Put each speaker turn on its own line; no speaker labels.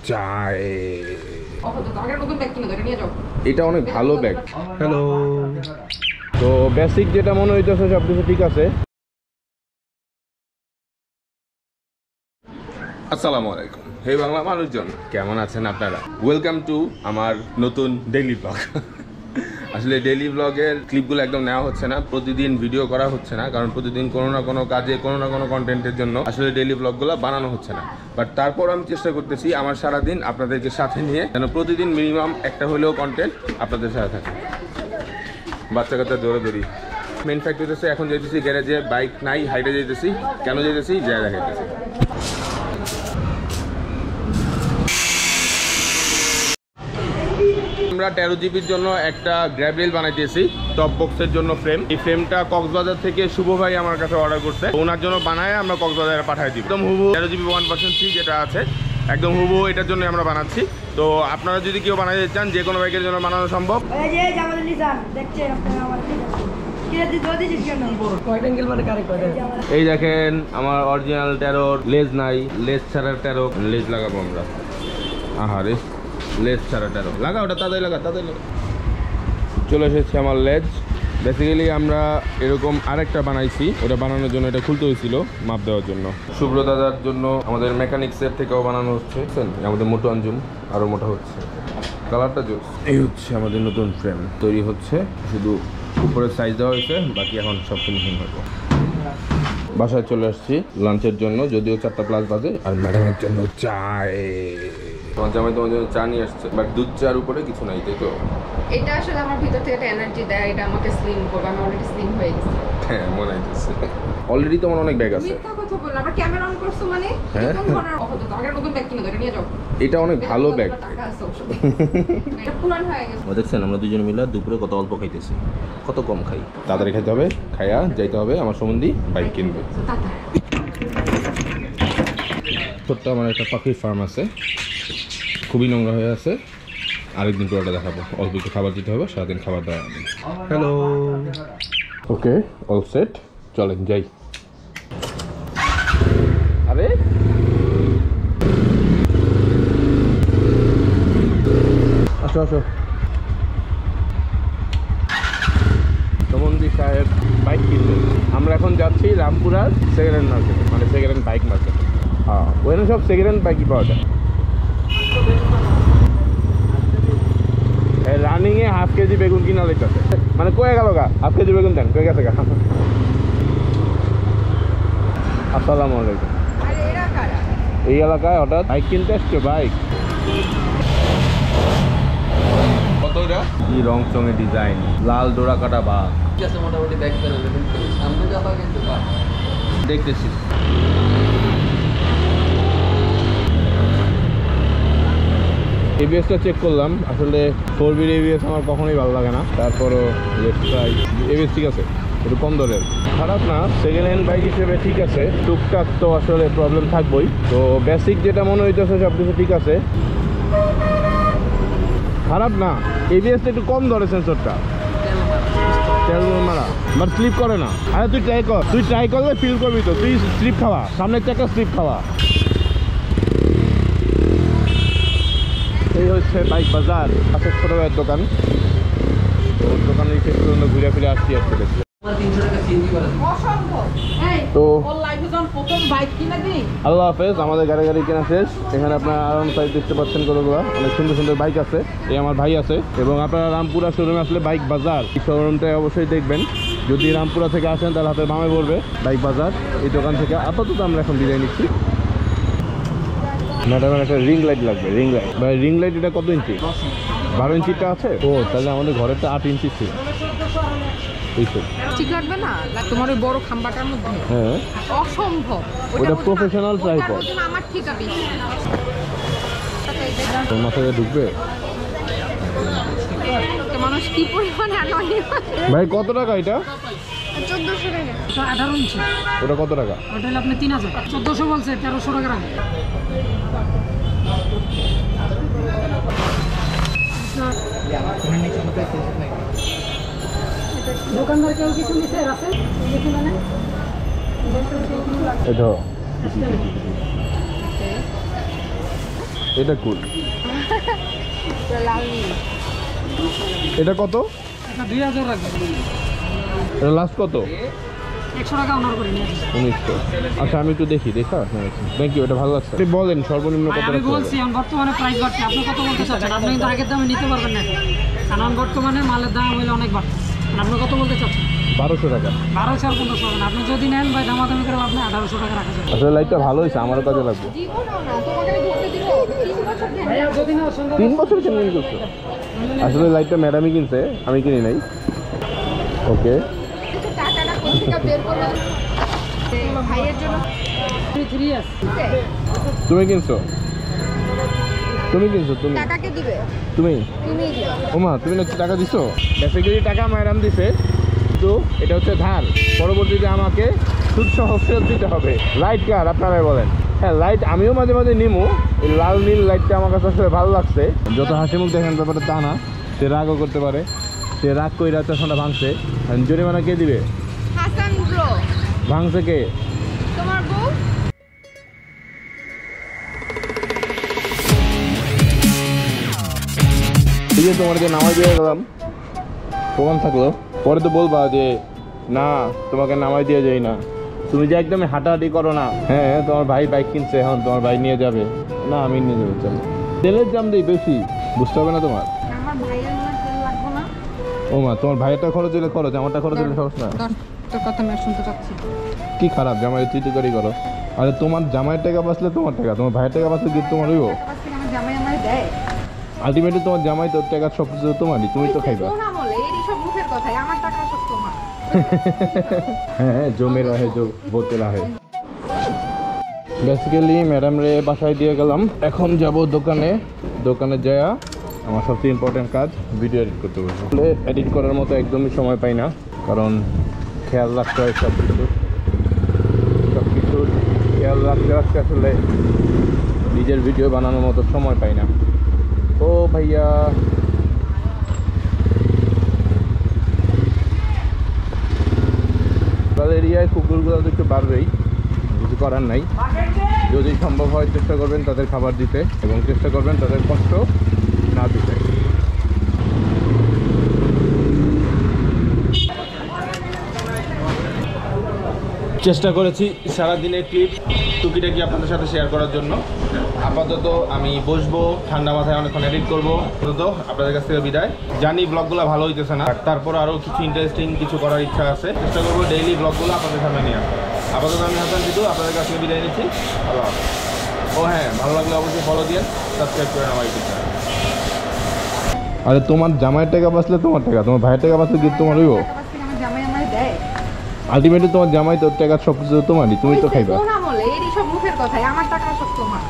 চাই। এটা অনেক ভালো ব্যাগ। হ্যালো, তো বেসিক যেটা মনে হইতেছে সব কিছু ঠিক আছে। আসসালামু আলাইকুম, হে বাংলা মানুষজন, কেমন আছেন আপনারা? ওয়েলকাম টু আমার নতুন ডেইলি ব্লগ। আসলে ডেইলি ব্লগের ক্লিপগুলো একদম নেওয়া হচ্ছে না, প্রতিদিন ভিডিও করা হচ্ছে না, কারণ প্রতিদিন কোনো না কোনো কাজে কোনো না কোনো কন্টেন্টের জন্য আসলে ডেইলি ব্লগগুলো বানানো হচ্ছে না। বাট তারপর আমি চেষ্টা করতেছি আমার সারাদিন আপনাদেরকে সাথে নিয়ে যেন প্রতিদিন মিনিমাম একটা হলেও কন্টেন্ট আপনাদের সাথে থাকে। বাচ্চা কাচ্চা দৌড়াদৌড়ি। মেন ফ্যাক্ট হইতেছে এখন যেতেছি গ্যারেজে, বাইক নাই, হাইটে যেতেছি। কেন যেতেছি? যায় দেখাইতেছি। আমরা 13 জিবির জন্য একটা গ্র্যাব রেল বানাইতেছি, টপ বক্সের জন্য ফ্রেম। এই ফ্রেমটা কক্সবাজার থেকে শুভ ভাই আমার কাছে অর্ডার করছে, ওনার জন্য বানায় আমরা কক্সবাজারে পাঠাই দিই। একদম হুবহু 13 জিবি 1% ফ্রি যেটা আছে, একদম হুবহু এটার জন্য আমরা বানাচ্ছি। তো আপনারা যদি কেউ বানাতে চান, যে কোনো বাইকের জন্য বানানো সম্ভব। এই দেখেন আমার অরিজিনাল 13, লেজ নাই, লেজ ছাড়া 13, লেজ লাগাবো আমরা। আহারে, লেজ ছাড়া 13 লাগা, ওটা তাদের লাগা, তাদের লাগা। চলে এসেছে আমার লেজ। বেসিক্যালি আমরা এরকম আরেকটা বানাইছি, ওটা বানানোর জন্য এটা খুলতে হয়েছিল মাপ দেওয়ার জন্য। শুভ্র দাদার জন্য আমাদের মেকানিক্সের থেকেও বানানো হচ্ছে, আমাদের মোটো আঞ্জুম আরও মোটা হচ্ছে, কালারটা জোস। এই হচ্ছে আমাদের নতুন ফ্রেম তৈরি হচ্ছে, শুধু উপরে সাইজ দেওয়া হয়েছে, বাকি এখন সব ফিনিশিং হবে। বাসায় চলে আসছি লাঞ্চের জন্য, যদিও 4টা+ বাজে। আর ম্যাডামের জন্য চাই। তোমার জামাই তোমার জন্য চা নিয়ে আসছে, বাট দুধ চার উপরে কিছু নাই, তাই তো?
এটা আসলে আমার ভিতর থেকে একটা এনার্জি দেয়, এটা আমাকে স্লিম করবে। আমি অলরেডি স্লিম হয়ে গেছি।
হ্যাঁ, মনে হইতেছে। অলরেডি তোমার অনেক ব্যাগ আছে।
মিথ্যা কথা বললা, আবার ক্যামেরা অন করছো মানে? কোন ধরনের অপরাধ? আগের নতুন ব্যাগ কিনে ধরে নিয়ে যাও।
এটা অনেক ভালো ব্যাগ।
টাকা আছে ওসব। এটা পুরান হয়ে গেছে।
দেখছেন আমরা দুজন মিলে দুপুরে কত অল্প খাইতেছি, কত কম খাই। তাড়াতাড়ি খেতে হবে, খাইয়া যাইতে হবে আমার সম্বন্ধী বাইক কিনবে। ছোট্ট আমার একটা পাখির ফার্ম আছে, খুবই নোংরা হয়ে আছে। আরেকদিন পুরোটা দেখাবো, অল্প একটু খাবার দিতে হবে, সারাদিন খাবার দেওয়া হবে। হ্যালো, ওকে, অল সেট, চলেন যাই। আরে আসো আসো। সমন্দি সাহেব বাইক কিনবে। আমরা এখন যাচ্ছি রামপুরার সেকেন্ড হ্যান্ড মার্কেটে, মানে সেকেন্ড হ্যান্ড বাইক মার্কেটে। হ্যাঁ, ওখানে সব সেকেন্ড হ্যান্ড বাইকই পাওয়া যায়। রানিংয়ে ½ কেজি বেগুন কিনা লেগেছে, মানে কয়ে গেল গা, ½ কেজি বেগুন দেন, কয়ে গেছে গা। আসসালামু আলাইকুম। এই এলাকায় হঠাৎ বাইক কিনতে আসছো? বাইক কত? এটা কি রং চঙে ডিজাইন, লাল ডোরা কাটা বা মোটামুটি ব্যাগ দেখতেছি। এবিএসটা চেক করলাম, আসলে 4B'র এবিএস আমার কখনোই ভালো লাগে না, তারপরও এবিএস ঠিক আছে, একটু কম দরের, খারাপ না। সেকেন্ড হ্যান্ড বাইক হিসেবে ঠিক আছে, টুকটাক তো আসলে প্রবলেম থাকবোই। তো বেসিক যেটা মনে হইতেছে সব কিছু ঠিক আছে, খারাপ না। এবিএসটা একটু কম ধরে, সেন্সরটা তেল মারা, বাট স্লিপ করে না। আরে তুই ট্রাই কর, তুই ট্রাই করলে ফিল করবি তো। তুই স্লিপ খাওয়া, সামনের চাকা স্লিপ খাওয়া। এই হচ্ছে বাইক বাজার, পাশের ছোট ভাইয়ের দোকান। ওর দোকানে ঘুরে ফিরে আসছি আসতে দেখছি। তো আল্লাহ হাফেজ, আমাদের গাড়ি কেনা শেষ। এখানে আপনার আরাম সাইড দেখতে পাচ্ছেন কতগুলো, অনেক সুন্দর সুন্দর বাইক আছে। এই আমার ভাই আছে। এবং আপনারা রামপুরা শোরুমে আসলে বাইক বাজার, এই শোরুমটাই অবশ্যই দেখবেন। যদি রামপুরা থেকে আসেন তাহলে হাতের বামে পড়বে বাইক বাজার, এই দোকান থেকে। আপাতত আমরা এখন বিদায় নিচ্ছি। ম্যাডামের একটা রিং লাইট লাগবে, রিং লাইট। ভাই রিং লাইট এটা কত ইঞ্চি? 12 ইঞ্চিটা আছে? ও, তাহলে আমাদের ঘরেরটা 8 ইঞ্চি ছিল।
ঠিক লাগবে না তোমার ওই বড় খাম্বাটার মধ্যে?
হ্যাঁ,
অসম্ভব।
ওটা প্রফেশনাল ট্রাইপড।
আমার ঠিক আছে,
তোর মাথায় ঢুকবে?
মানুষ কি পরিমাণে আনন্দিত।
ভাই কত টাকা এটা?
1400 টাকা। 18 ইঞ্চি।
ওটা কত টাকা?
ওটা হলো আপনি 3000। 1400 বলছে, 1300 টাকা রাখেন। দোকানদার কেউ কিছু নিতে আছে?
এটা এটা কুল।
লাল নীল।
এটা কত?
এটা 2000 রাখবেন।
এটা লাস্ট কত?
100 টাকা অনার করে নিয়ে আসি।
1900। আচ্ছা আমি একটু দেখি দেখা। থ্যাংক ইউ, এটা ভালো লাগছে। আপনি বলেন সর্বনিম্ন কত
আমি
রাখতে
বলছি
হবে?
এখন বর্তমানে প্রাইস বাড়ছে, আপনি কত বলতে চাচ্ছেন? আপনি কিন্তু আগের দামে নিতে পারবেন না কারণ বর্তমানে মালের দাম হইলে অনেক বাড়ছে। আপনি কত বলতে চাচ্ছেন?
1200 টাকা।
1200 আর 1500 হবে না। আপনি যদি নেন ভাই দামাদামি করে আপনি 1800 টাকা রাখা যাবে।
আসলে লাইটটা ভালো হয়েছে, আমারও কাজে লাগবে।
জীবনও না, তোমাকে আমি ধরতে দিব। 3 বছর কেন?
ভাইয়া যদি না সন্ধ্যা
3 বছর কেন করছো? আসলে লাইটটা ম্যাডামই কিনছে, আমি কিনি নাই। ওকে,
কিছু টাকাটা কোথা থেকে বের করলাম? ভাইয়ের জন্য
3 ইয়ার্স।
তুমি কিনছো? তুমি কিনছো? তুমি
টাকাকে দিবে?
তুমি
তুমিই দিও।
ওমা, তুমি নাকি টাকা দিছো? বেসিক্যালি টাকা ম্যাডাম দিছে, কিন্তু এটা হচ্ছে ধার। পরবর্তীতে আমাকে সুদ সহ ফেরত দিতে হবে। লাইট কার আপনারাই বলেন? হ্যাঁ, লাইট আমিও মাঝে মাঝে নিমু। এই লাল নীল লাইটটা আমার কাছে আসলে ভালো লাগছে। যত হাসি মুখ দেখেন ব্যাপারটা তা না, সে রাগও করতে পারে। সে রাগ করে স্টেশনটা ভাঙছে। জরিমানা কে দিবে?
হাসান ব্রো,
ভাঙছে কে?
তোমার বউ?
এই যে তোমাকে নামাই দিয়ে গেলাম, প্রমাণ থাকলো। পরে তো বলবা যে না তোমাকে নামাই দিয়ে যাই না, তুমি যে একদম হাঁটাহাঁটি করো না। হ্যাঁ, তোমার ভাই বাইক কিনছে, এখন তোমার ভাই নিয়ে যাবে না, আমি নিয়ে যাবো। চলো, তেলের দাম দিই বেশি, বুঝতে হবে না তোমার?
আমার ভাইয়ের মনে তেল লাগবে না।
ও মা, তোমার ভাইয়েরটা খরচ দিলে খরচ, আমারটা খরচ দিলে খরচ না।
তোর কথা আমি আর শুনতে চাচ্ছি।
কি খারাপ জামাই চিটিকারি করো? আরে তোমার জামাইয়ের টাকা বাঁচলে তোমার টাকা, তোমার ভাইয়ের টাকা বাঁচলে কি তোমার হইব?
টাকা থেকে আমার জামাই আমায় দেয়।
আলটিমেটলি তোমার জামাই তোর টাকা সব কিছু তোমারই, তুমি তো খাইবা।
কোন আমলে এই সব মুখের কথাই? আমার টাকা সব তোমার।
হ্যাঁ, জমে রহে जो बोते रहे। বেসিক্যালি ম্যাডাম রে বাসায় দিয়ে গেলাম, এখন যাব দোকানে। দোকানে যায়া আমার সবচেয়ে ইম্পর্টেন্ট কাজ ভিডিও এডিট করতে বলবো। এডিট করার মতো একদমই সময় পাই না, কারণ খেয়াল রাখতে হয় সব কিছু। খেয়াল রাখতে রাখতে আসলে নিজের ভিডিও বানানোর মতো সময় পাই না। ও ভাইয়া, এরিয়ায় কুকুরগুলো তো একটু বাড়বেই, কিছু করার নাই। যদি সম্ভব হয় চেষ্টা করবেন তাদের খাবার দিতে, এবং চেষ্টা করবেন তাদের কষ্ট না দিতে। চেষ্টা করেছি সারাদিনের ক্লিপ টুকিটাকি আপনাদের সাথে শেয়ার করার জন্য। আপাতত আমি বসবো, ঠান্ডা মাথায় অনেকক্ষণ এডিট করবো। আপাতত আপনাদের কাছ থেকে বিদায়। জানি ব্লগগুলো ভালো হইতেছে না, তারপর আরও কিছু ইন্টারেস্টিং কিছু করার ইচ্ছা আছে। চেষ্টা করবো ডেইলি ব্লগগুলো আপনাদের সামনে নিয়ে আসা। আপাতত আমি হাসান জিতু, আপনাদের কাছ থেকে বিদায় নিচ্ছি। আল্লাহ হাফেজ। ও হ্যাঁ, ভালো লাগলে অবশ্যই ফলো দিন, সাবস্ক্রাইব করেন আমার ইউটিউব চ্যানেল। আরে তোমার জামাইয়ের টাকা বাঁচলে তোমার টাকা, তোমার ভাইয়ের টাকা বাঁচলে কি তোমার হইব?
টাকা থেকে আমার জামাই আমায় দেয়।
আলটিমেটলি তোমার জামাই তোর টাকা সব কিছু তোমারই, তুমি তো খাইবা।
কোন আমলে এই সব মুখের কথাই? আমার টাকা সব তোমার।